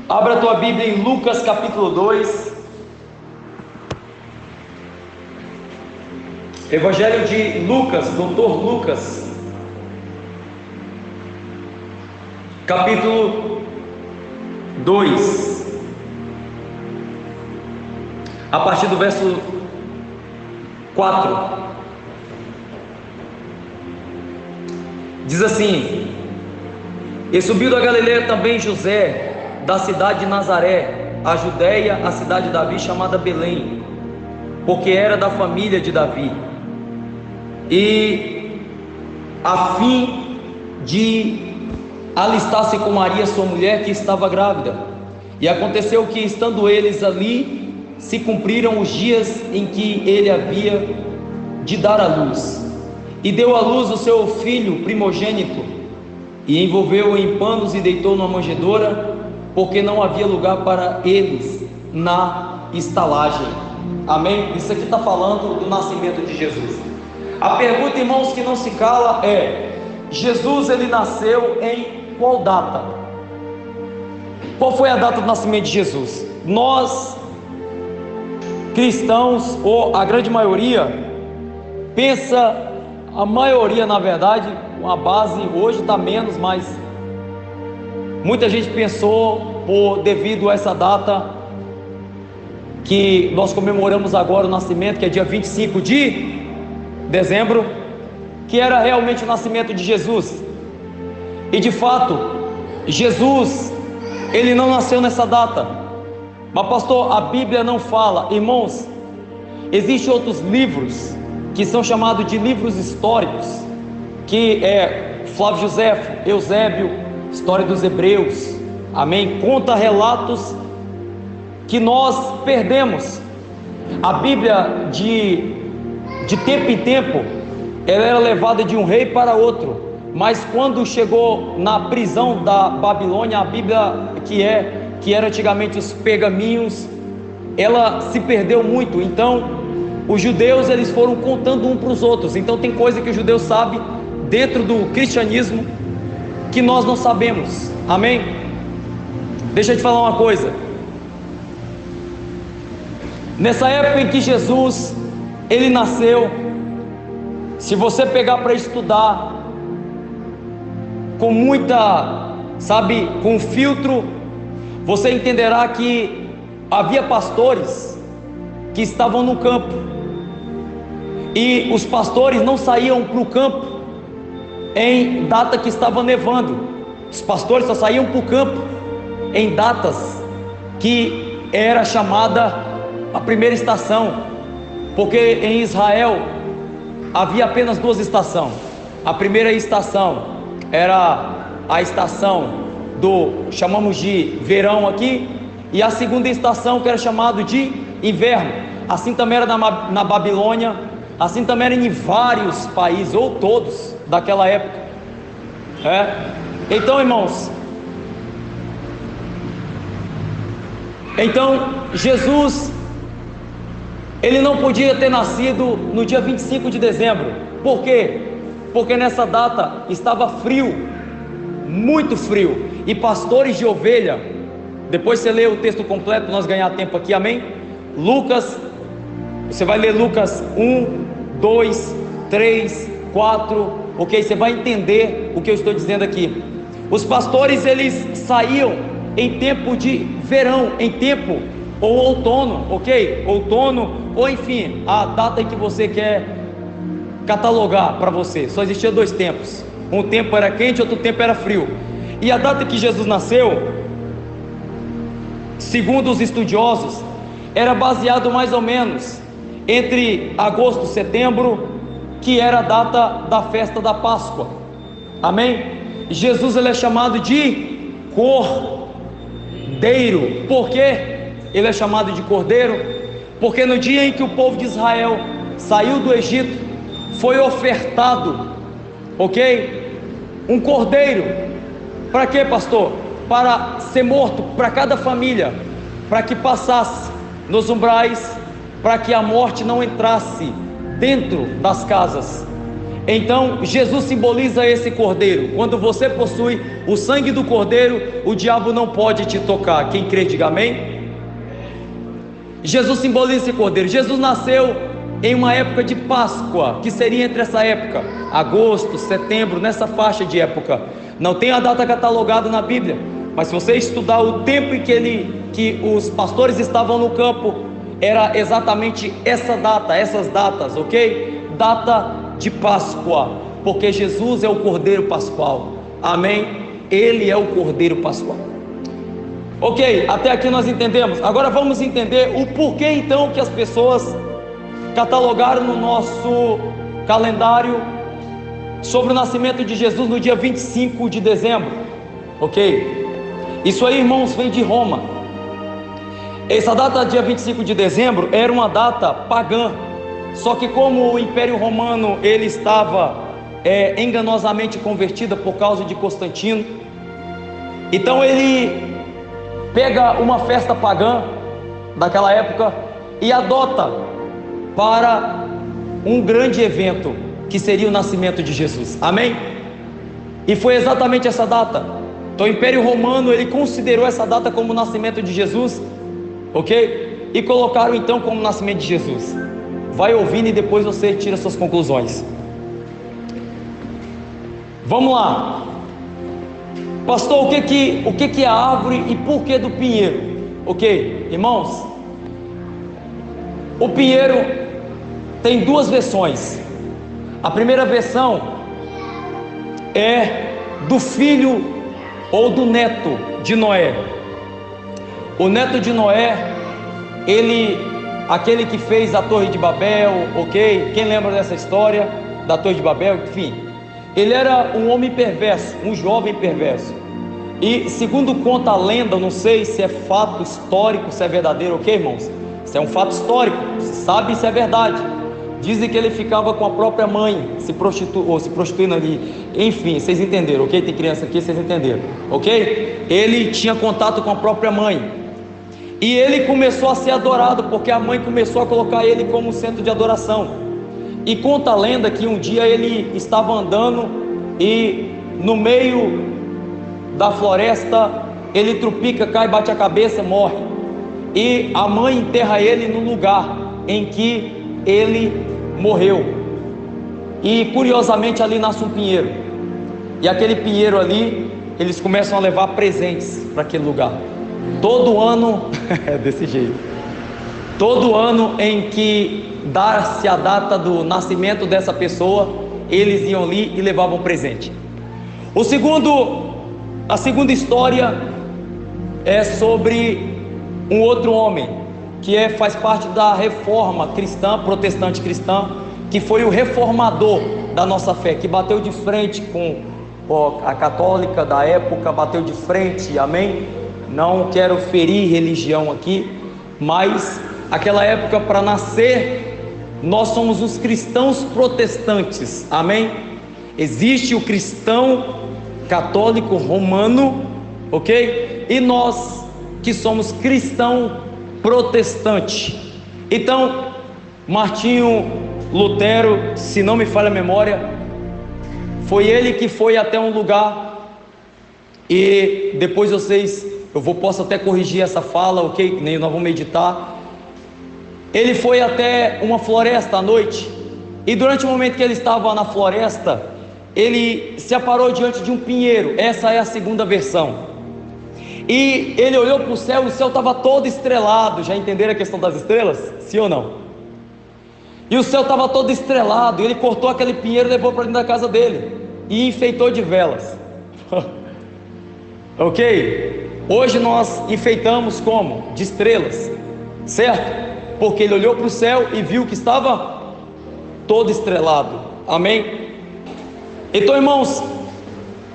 Abra a tua Bíblia em Lucas capítulo 2. Evangelho de Lucas, doutor Lucas, capítulo 2, a partir do verso 4. Diz assim: E subiu da Galileia também José, da cidade de Nazaré, a Judéia, a cidade de Davi, chamada Belém, porque era da família de Davi, e a fim de alistar-se com Maria, sua mulher, que estava grávida. E aconteceu que, estando eles ali, se cumpriram os dias em que ele havia de dar à luz, e deu à luz o seu filho primogênito, e envolveu-o em panos e deitou numa manjedoura, porque não havia lugar para eles na estalagem. Amém? Isso aqui está falando do nascimento de Jesus. A pergunta, irmãos, que não se cala é: Jesus, ele nasceu em qual data? Qual foi a data do nascimento de Jesus? Nós, cristãos, ou a grande maioria, pensa, a maioria na verdade, a base hoje está menos, mas muita gente pensou, devido a essa data que nós comemoramos agora o nascimento, que é dia 25 de dezembro, que era realmente o nascimento de Jesus. E de fato, Jesus, ele não nasceu nessa data. Mas pastor, a Bíblia não fala. Irmãos, existem outros livros que são chamados de livros históricos, que é Flávio Josefo, Eusébio, História dos Hebreus, amém? Conta relatos que nós perdemos. A Bíblia de tempo em tempo, ela era levada de um rei para outro, mas quando chegou na prisão da Babilônia, a Bíblia que era antigamente os pergaminhos, ela se perdeu muito. Então os judeus, eles foram contando um para os outros. Então tem coisa que o judeu sabe dentro do cristianismo que nós não sabemos, amém? Deixa eu te falar uma coisa. Nessa época em que Jesus, ele nasceu, se você pegar para estudar com muita, com filtro, você entenderá que havia pastores que estavam no campo, e os pastores não saíam para o campo em data que estava nevando. Os pastores só saíam para o campo em datas que era chamada a primeira estação, porque em Israel havia apenas duas estações. A primeira estação era a estação chamamos de verão aqui, e a segunda estação, que era chamado de inverno. Assim também era na Babilônia, assim também era em vários países, ou todos daquela época. Então, irmãos, Jesus, ele não podia ter nascido no dia 25 de dezembro. Por quê? Porque nessa data estava frio, muito frio, e pastores de ovelha, depois você lê o texto completo, nós ganhar tempo aqui, amém? Lucas, você vai ler Lucas 1, 2, 3, 4, ok? Você vai entender o que eu estou dizendo aqui. Os pastores, eles saíam em tempo de verão, em tempo ou outono, ok? Outono, ou enfim, a data em que você quer catalogar para você. Só existia dois tempos: um tempo era quente, outro tempo era frio. E a data que Jesus nasceu, segundo os estudiosos, era baseado mais ou menos entre agosto e setembro, que era a data da festa da Páscoa, amém? Jesus, ele é chamado de Cordeiro. Por quê ele é chamado de Cordeiro? Porque no dia em que o povo de Israel saiu do Egito, foi ofertado, ok? Um cordeiro. Para quê, pastor? Para ser morto para cada família, para que passasse nos umbrais, para que a morte não entrasse dentro das casas. Então Jesus simboliza esse cordeiro. Quando você possui o sangue do cordeiro, o diabo não pode te tocar. Quem crê, diga amém. Jesus simboliza esse cordeiro. Jesus nasceu em uma época de Páscoa, que seria entre essa época, agosto, setembro, nessa faixa de época. Não tem a data catalogada na Bíblia, mas se você estudar o tempo em que os pastores estavam no campo, era exatamente essa data, essas datas, ok? Data de Páscoa, porque Jesus é o Cordeiro Pascual, amém? Ele é o Cordeiro Pascual. Ok, até aqui nós entendemos. Agora vamos entender o porquê então que as pessoas catalogaram no nosso calendário sobre o nascimento de Jesus no dia 25 de dezembro, ok? Isso aí, irmãos, vem de Roma. Essa data, dia 25 de dezembro, era uma data pagã. Só que como o Império Romano ele estava enganosamente convertido por causa de Constantino, então ele pega uma festa pagã daquela época e adota para um grande evento que seria o nascimento de Jesus, amém? E foi exatamente essa data. Então o Império Romano ele considerou essa data como o nascimento de Jesus, ok? E colocaram então como o nascimento de Jesus. Vai ouvindo e depois você tira suas conclusões. Vamos lá. Pastor, o que é a árvore e por que do pinheiro? Ok, irmãos, o pinheiro tem duas versões. A primeira versão é do filho ou do neto de Noé. O neto de Noé, aquele que fez a Torre de Babel, ok? Quem lembra dessa história da Torre de Babel? Enfim, ele era um homem perverso, um jovem perverso. E segundo conta a lenda, não sei se é fato histórico, se é verdadeiro, ok, irmãos? Isso é um fato histórico, se sabe se é verdade. Dizem que ele ficava com a própria mãe, se prostituindo ali. Enfim, vocês entenderam, ok? Tem criança aqui, vocês entenderam, ok? Ele tinha contato com a própria mãe. E ele começou a ser adorado, porque a mãe começou a colocar ele como centro de adoração. E conta a lenda que um dia ele estava andando e no meio da floresta ele trupica, cai, bate a cabeça, morre. E a mãe enterra ele no lugar em que ele morreu. E curiosamente ali nasce um pinheiro. E aquele pinheiro ali, eles começam a levar presentes para aquele lugar. Todo ano, é desse jeito. Todo ano em que dá-se a data do nascimento dessa pessoa, eles iam ali e levavam presente. A segunda história é sobre um outro homem que faz parte da reforma cristã, protestante cristã, que foi o reformador da nossa fé, que bateu de frente com a católica da época, bateu de frente, amém? Não quero ferir religião aqui, mas aquela época, para nascer, nós somos os cristãos protestantes, amém? Existe o cristão católico romano, ok? E nós que somos cristão protestante. Então, Martinho Lutero, se não me falha a memória, foi ele que foi até um lugar, e depois posso até corrigir essa fala, ok? Nem nós vamos meditar. Ele foi até uma floresta à noite, e durante o momento que ele estava na floresta, ele se aparou diante de um pinheiro. Essa é a segunda versão. E ele olhou para o céu, e o céu estava todo estrelado. Já entenderam a questão das estrelas? Sim ou não? E o céu estava todo estrelado. E ele cortou aquele pinheiro e levou para dentro da casa dele e enfeitou de velas. Ok? Hoje nós enfeitamos como? De estrelas, certo? Porque ele olhou para o céu e viu que estava todo estrelado. Amém? Então, irmãos,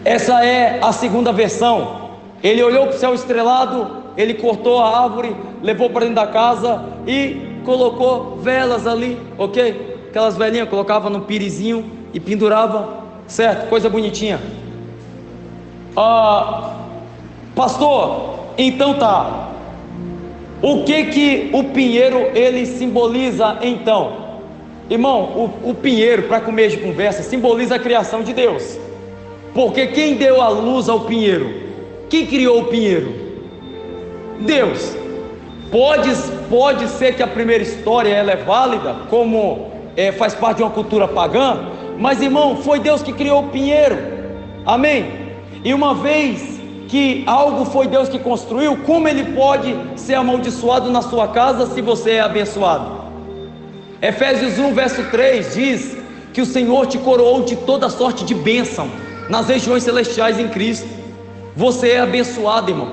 essa é a segunda versão. Ele olhou para o céu estrelado, ele cortou a árvore, levou para dentro da casa e colocou velas ali, ok? Aquelas velhinhas, colocava num pirizinho e pendurava, certo? Coisa bonitinha. Pastor, então tá. O que o pinheiro ele simboliza então? Irmão, o pinheiro, para comer de conversa, simboliza a criação de Deus. Porque quem deu a luz ao pinheiro? Quem criou o pinheiro? Deus. Pode ser que a primeira história ela é válida, como faz parte de uma cultura pagã, mas irmão, foi Deus que criou o pinheiro, amém? E uma vez que algo foi Deus que construiu, como ele pode ser amaldiçoado na sua casa se você é abençoado? Efésios 1 verso 3 diz que o Senhor te coroou de toda sorte de bênção nas regiões celestiais em Cristo. Você é abençoado, irmão,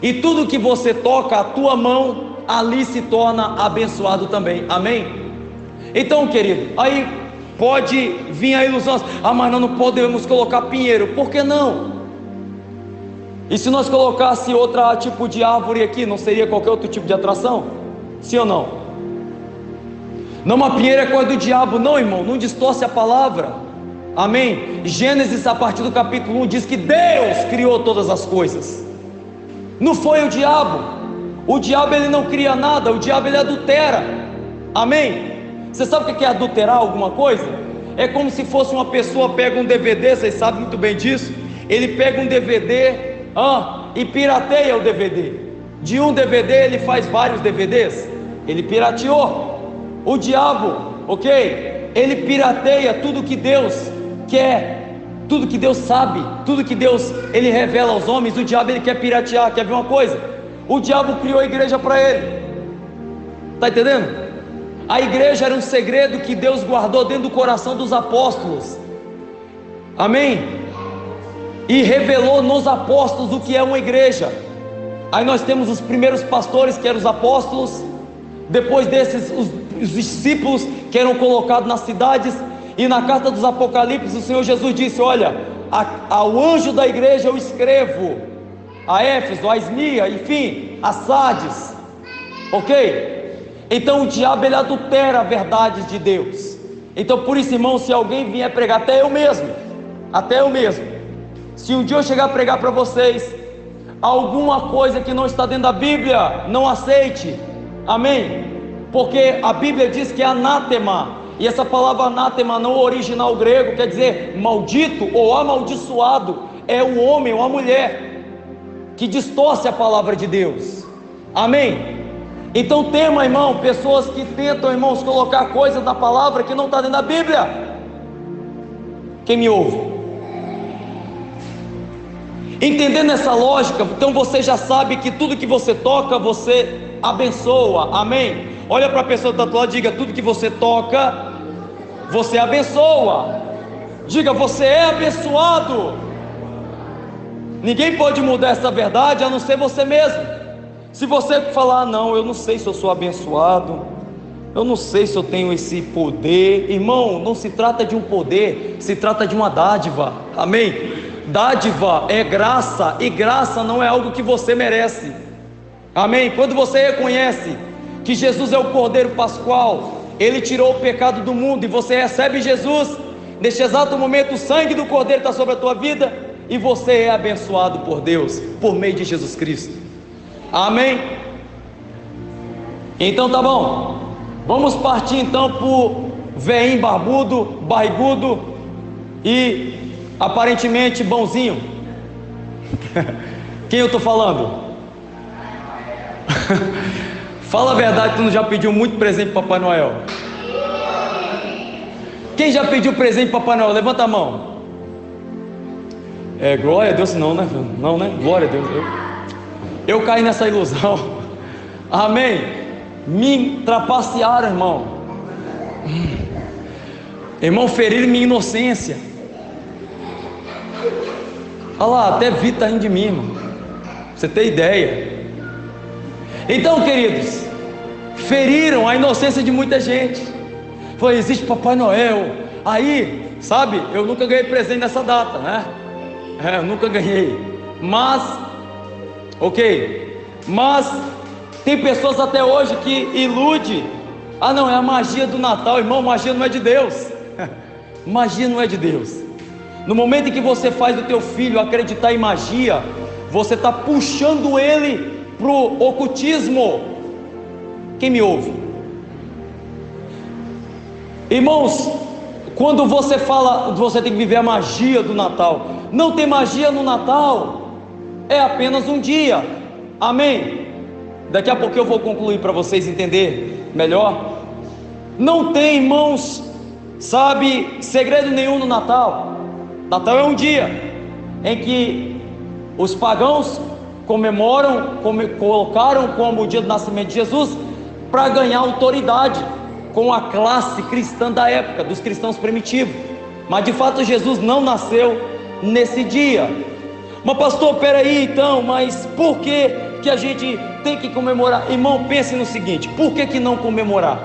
e tudo que você toca, a tua mão ali se torna abençoado também, amém? Então, querido, aí pode vir a ilusão, mas nós não podemos colocar pinheiro, por que não? E se nós colocasse outro tipo de árvore aqui, não seria qualquer outro tipo de atração? Sim ou não? Não, uma pinheira é coisa do diabo, não, irmão, não distorce a palavra, amém? Gênesis, a partir do capítulo 1, diz que Deus criou todas as coisas, não foi o diabo ele não cria nada, o diabo ele adultera, amém? Você sabe o que é adulterar alguma coisa? É como se fosse uma pessoa pega um DVD, vocês sabem muito bem disso, ele pega um DVD e pirateia o DVD, de um DVD ele faz vários DVDs, ele pirateou. O diabo, ok? Ele pirateia tudo que Deus quer, tudo que Deus sabe, tudo que Deus ele revela aos homens. O diabo ele quer piratear. Quer ver uma coisa? O diabo criou a igreja para ele, tá entendendo? A igreja era um segredo que Deus guardou dentro do coração dos apóstolos, amém? E revelou nos apóstolos o que é uma igreja. Aí nós temos os primeiros pastores, que eram os apóstolos. Depois desses, os discípulos que eram colocados nas cidades. E na carta dos Apocalipse, o Senhor Jesus disse: olha, ao anjo da igreja eu escrevo, a Éfeso, a Esmia, enfim, a Sardes, ok? Então o diabo ele adultera a verdade de Deus. Então por isso, irmão, se alguém vier pregar, até eu mesmo, se um dia eu chegar a pregar para vocês alguma coisa que não está dentro da Bíblia, não aceite, amém? Porque a Bíblia diz que é anátema, e essa palavra anátema no original grego quer dizer maldito ou amaldiçoado, é o homem ou a mulher que distorce a palavra de Deus, amém? Então tema, irmão, pessoas que tentam, irmãos, colocar coisas na palavra que não está dentro da Bíblia. Quem me ouve? Entendendo essa lógica, então você já sabe que tudo que você toca, você abençoa, amém? Olha para a pessoa que está do lado e diga: tudo que você toca, você abençoa. Diga: você é abençoado. Ninguém pode mudar essa verdade a não ser você mesmo. Se você falar: não, eu não sei se eu sou abençoado, eu não sei se eu tenho esse poder, irmão, não se trata de um poder, se trata de uma dádiva, amém? Dádiva é graça, e graça não é algo que você merece, amém? Quando você reconhece que Jesus é o Cordeiro Pascual, Ele tirou o pecado do mundo, e você recebe Jesus, neste exato momento o sangue do Cordeiro está sobre a tua vida, e você é abençoado por Deus, por meio de Jesus Cristo, amém? Então tá bom, vamos partir então por veinho barbudo, barrigudo e aparentemente bonzinho. Quem eu estou falando? Fala a verdade, tu não já pediu muito presente para Papai Noel? Quem já pediu presente para Papai Noel? Levanta a mão. Glória a Deus, não, né? Não, né? Glória a Deus. Eu caí nessa ilusão. Amém? Me trapacearam, irmão. Irmão, feriram minha inocência. Olha lá, até Vitor está rindo de mim, irmão. Você tem ideia? Então, queridos, feriram a inocência de muita gente. Falou: existe Papai Noel. Aí, sabe, eu nunca ganhei presente nessa data, né? Eu nunca ganhei. Mas, ok. Mas tem pessoas até hoje que iludem. Ah, não, é a magia do Natal. Irmão, magia não é de Deus. Magia não é de Deus. No momento em que você faz o teu filho acreditar em magia, você está puxando ele para o ocultismo. Quem me ouve? Irmãos, quando você fala, você tem que viver a magia do Natal. Não tem magia no Natal, é apenas um dia. Amém? Daqui a pouco eu vou concluir para vocês entenderem melhor. Não tem, irmãos, sabe, segredo nenhum no Natal. Natal é um dia em que os pagãos colocaram como o dia do nascimento de Jesus para ganhar autoridade com a classe cristã da época, dos cristãos primitivos. Mas de fato Jesus não nasceu nesse dia. Mas pastor, peraí então, mas por que a gente tem que comemorar? Irmão, pense no seguinte: por que não comemorar?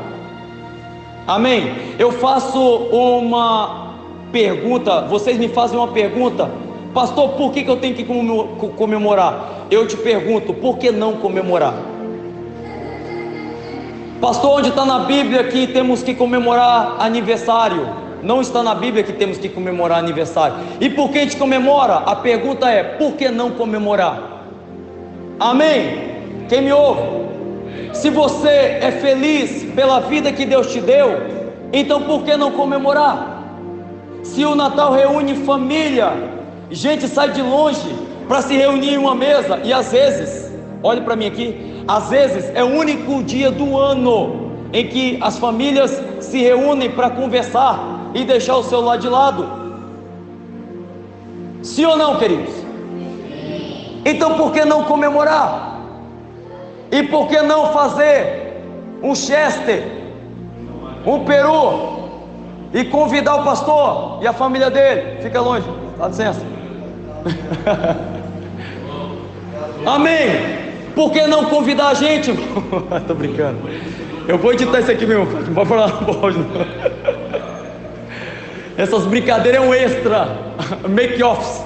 Amém? Eu faço uma pergunta, vocês me fazem uma pergunta: pastor, por que eu tenho que comemorar? Eu te pergunto, por que não comemorar? Pastor, onde está na Bíblia que temos que comemorar aniversário? Não está na Bíblia que temos que comemorar aniversário. E por que a gente comemora? A pergunta é: por que não comemorar? Amém? Quem me ouve? Se você é feliz pela vida que Deus te deu, então por que não comemorar? Se o Natal reúne família, gente sai de longe para se reunir em uma mesa, e às vezes, olhe para mim aqui, às vezes é o único dia do ano em que as famílias se reúnem para conversar e deixar o celular de lado. Sim ou não, queridos? Então por que não comemorar? E por que não fazer um chester, um peru, e convidar o pastor e a família dele? Fica longe, dá licença. Amém? Por que não convidar a gente? Tô brincando. Eu vou editar isso aqui mesmo, não pode falar não pode não. Essas brincadeiras é um extra, make-offs.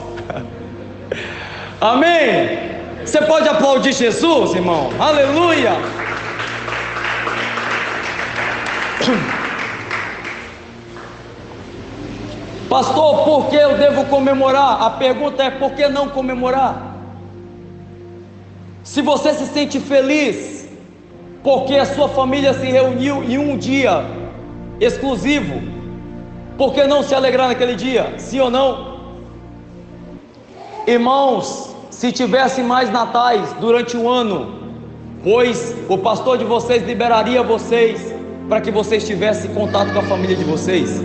Amém? Você pode aplaudir Jesus, irmão? Aleluia! Pastor, por que eu devo comemorar? A pergunta é: por que não comemorar? Se você se sente feliz porque a sua família se reuniu em um dia exclusivo, por que não se alegrar naquele dia? Sim ou não? Irmãos, se tivesse mais natais durante o ano, pois o pastor de vocês liberaria vocês para que vocês tivessem contato com a família de vocês.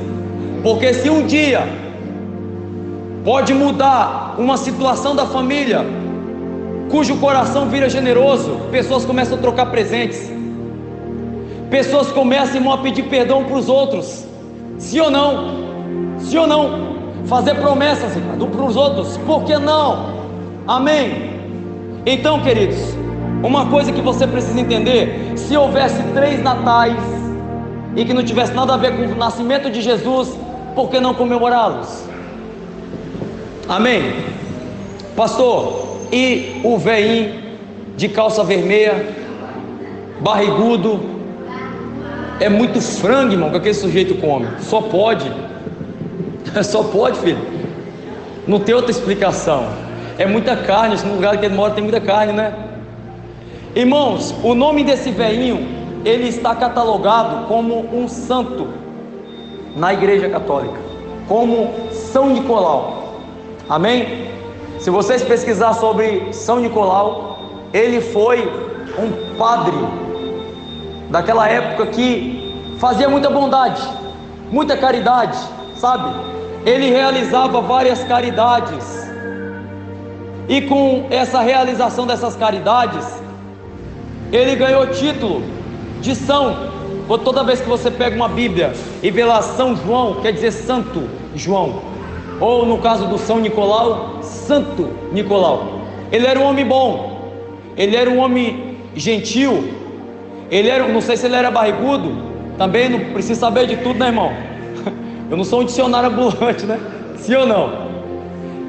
Porque se um dia pode mudar uma situação da família, cujo coração vira generoso, pessoas começam a trocar presentes, pessoas começam, irmão, a pedir perdão para os outros. Sim ou não? Sim ou não? Fazer promessas, irmão, para os outros. Por que não? Amém? Então, queridos, uma coisa que você precisa entender: se houvesse 3 natais e que não tivesse nada a ver com o nascimento de Jesus, por que não comemorá-los? Amém? Pastor, e o velhinho de calça vermelha, barrigudo, é muito frango, irmão, que aquele sujeito come? Só pode. Só pode, filho. Não tem outra explicação. É muita carne, no lugar que ele mora tem muita carne, né? Irmãos, o nome desse velhinho, ele está catalogado como um santo na Igreja Católica, como São Nicolau. Amém? Se vocês pesquisar sobre São Nicolau, ele foi um padre daquela época que fazia muita bondade, muita caridade, sabe? Ele realizava várias caridades, e com essa realização dessas caridades, ele ganhou título de São. Toda vez que você pega uma Bíblia e vê lá São João, quer dizer Santo João, ou no caso do São Nicolau, Santo Nicolau. Ele era um homem bom, ele era um homem gentil, ele era, não sei se ele era barrigudo, também não preciso saber de tudo, né, irmão? Eu não sou um dicionário ambulante, né? Sim ou não?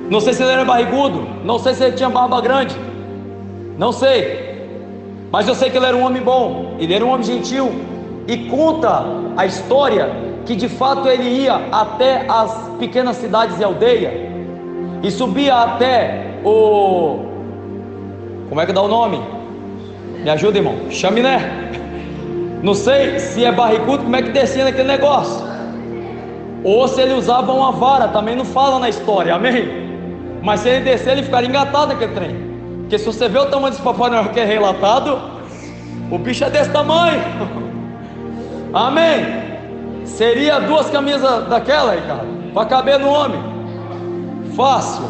Não sei se ele era barrigudo, não sei se ele tinha barba grande, não sei, mas eu sei que ele era um homem bom, ele era um homem gentil. E conta a história que de fato ele ia até as pequenas cidades e aldeias, e subia até o... como é que dá o nome? Me ajuda, irmão. Chaminé. Não sei se é barrigudo, como é que descia naquele negócio. ou se ele usava uma vara, também não fala na história, amém? Mas se ele descer, ele ficaria engatado naquele trem, porque se você vê o tamanho desse Papai Noel que é relatado, o bicho é desse tamanho, amém? Seria 2 camisas daquela, Ricardo, para caber no homem, fácil.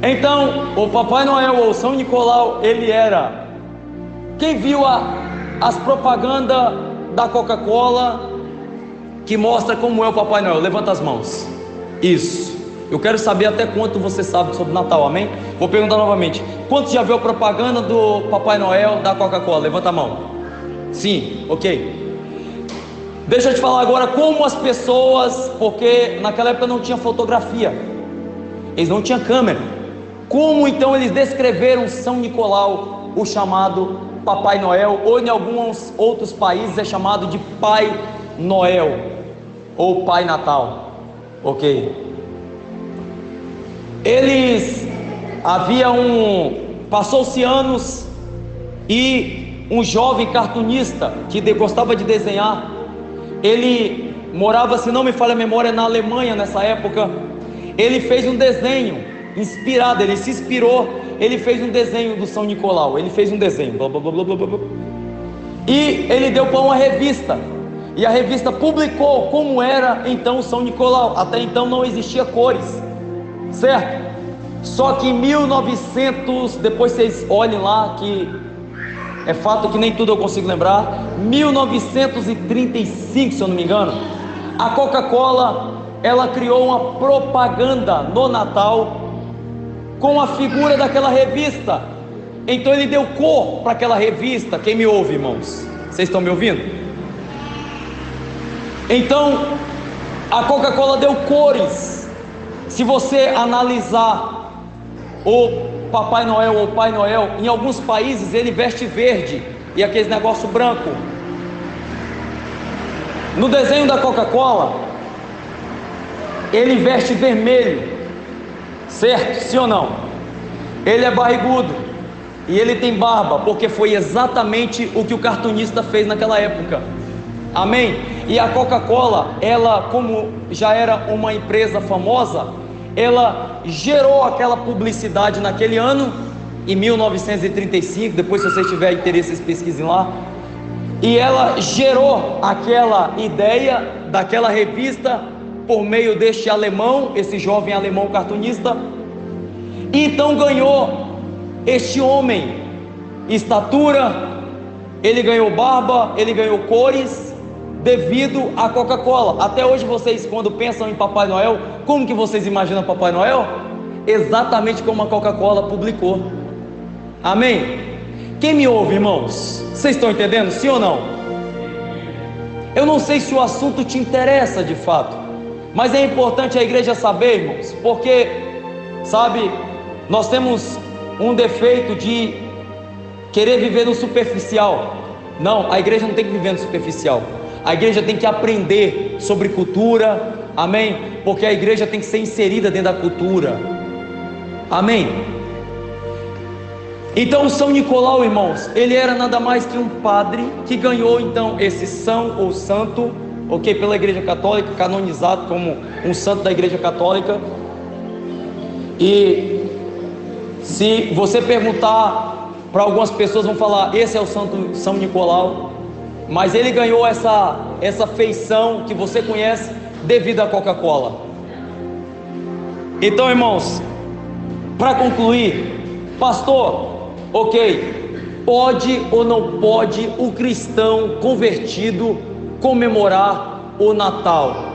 Então, o Papai Noel ou São Nicolau, ele era, quem viu as propagandas da Coca-Cola, que mostra como é o Papai Noel? Levanta as mãos. Isso. Eu quero saber até quanto você sabe sobre Natal, amém? Vou perguntar novamente. Quantos já viu a propaganda do Papai Noel da Coca-Cola? Levanta a mão. Sim, ok. Deixa eu te falar agora como as pessoas, porque naquela época não tinha fotografia, eles não tinham câmera. Como então eles descreveram São Nicolau, o chamado Papai Noel, ou em alguns outros países é chamado de Pai Noel ou Pai Natal, ok? Passou-se anos e um jovem cartunista que gostava de desenhar, ele morava, se não me falha a memória, na Alemanha nessa época. Ele fez um desenho inspirado, ele se inspirou, ele fez um desenho do São Nicolau, ele fez um desenho, blá, blá, blá, blá, blá, blá, e ele deu para uma revista, e a revista publicou como era então o São Nicolau. Até então não existia cores, certo? Só que em 1900, depois vocês olhem lá, que é fato que nem tudo eu consigo lembrar, 1935, se eu não me engano, a Coca-Cola, ela criou uma propaganda no Natal com a figura daquela revista. Então ele deu cor para aquela revista. Quem me ouve, irmãos? Vocês estão me ouvindo? Então a Coca-Cola deu cores. Se você analisar o Papai Noel ou Pai Noel, em alguns países ele veste verde e aquele negócio branco. No desenho da Coca-Cola ele veste vermelho, certo? Sim ou não? Ele é barrigudo e ele tem barba, porque foi exatamente o que o cartunista fez naquela época, amém? E a Coca-Cola, ela, como já era uma empresa famosa, ela gerou aquela publicidade naquele ano, em 1935, depois se vocês tiverem interesse, vocês pesquisem lá, e ela gerou aquela ideia daquela revista por meio deste alemão, esse jovem alemão cartunista. E então ganhou este homem estatura, ele ganhou barba, ele ganhou cores, devido à Coca-Cola. Até hoje vocês, quando pensam em Papai Noel, como que vocês imaginam Papai Noel? Exatamente como a Coca-Cola publicou, amém? Quem me ouve, irmãos? Vocês estão entendendo, sim ou não? Eu não sei se o assunto te interessa de fato, mas é importante a igreja saber, irmãos, porque, sabe, nós temos um defeito de querer viver no superficial. Não, a igreja não tem que viver no superficial, a igreja tem que aprender sobre cultura, amém? Porque a igreja tem que ser inserida dentro da cultura, amém? Então o São Nicolau, irmãos, ele era nada mais que um padre que ganhou então esse São ou Santo, ok, pela igreja católica, canonizado como um santo da igreja católica. E se você perguntar para algumas pessoas, vão falar, esse é o Santo São Nicolau, mas ele ganhou essa feição que você conhece devido à Coca-Cola. Então, irmãos, para concluir, pastor, ok, pode ou não pode o cristão convertido comemorar o Natal?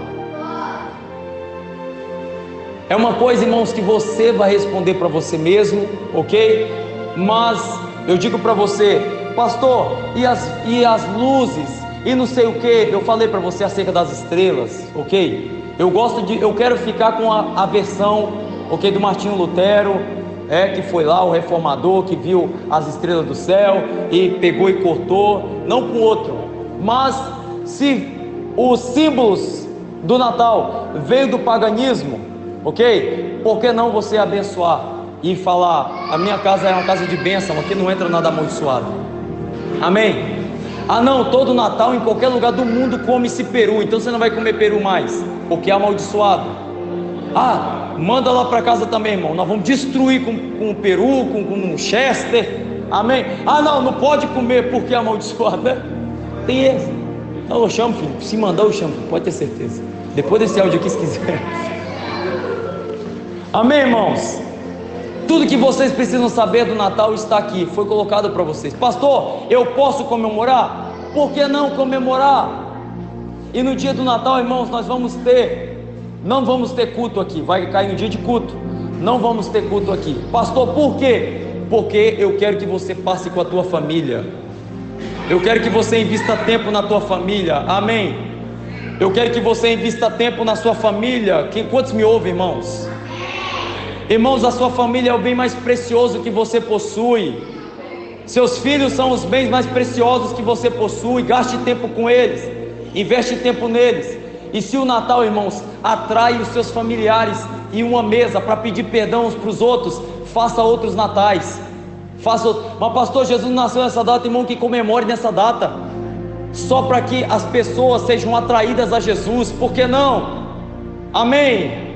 É uma coisa, irmãos, que você vai responder para você mesmo, ok? Mas eu digo para você, pastor, e as luzes, e não sei o que, eu falei para você acerca das estrelas, ok? Eu quero ficar com a versão, ok, do Martinho Lutero, que foi lá o reformador, que viu as estrelas do céu, e pegou e cortou, não com outro. Mas se os símbolos do Natal veio do paganismo, ok? Por que não você abençoar e falar, a minha casa é uma casa de bênção, aqui não entra nada amaldiçoado, amém? Ah não, todo Natal em qualquer lugar do mundo come-se peru, então você não vai comer peru mais, porque é amaldiçoado. Ah, manda lá para casa também, irmão, nós vamos destruir com o peru, com um chester, amém? Ah não, não pode comer porque é amaldiçoado, né? Tem esse. Não, eu chamo, filho, se mandar eu chamo, pode ter certeza. Depois desse áudio aqui, se quiser. Amém, irmãos? Tudo que vocês precisam saber do Natal está aqui, foi colocado para vocês. Pastor, eu posso comemorar? Por que não comemorar? E no dia do Natal, irmãos, nós não vamos ter culto aqui, vai cair no dia de culto, não vamos ter culto aqui. Pastor, por quê? Porque eu quero que você passe com a tua família, eu quero que você invista tempo na tua família, amém? Eu quero que você invista tempo na sua família. Quantos me ouvem, irmãos? Irmãos, a sua família é o bem mais precioso que você possui. Seus filhos são os bens mais preciosos que você possui. Gaste tempo com eles, investe tempo neles. E se o Natal, irmãos, atrai os seus familiares em uma mesa para pedir perdão uns para os outros, faça outros natais. Mas pastor, Jesus nasceu nessa data, irmão, que comemore nessa data, só para que as pessoas sejam atraídas a Jesus. Por que não? Amém?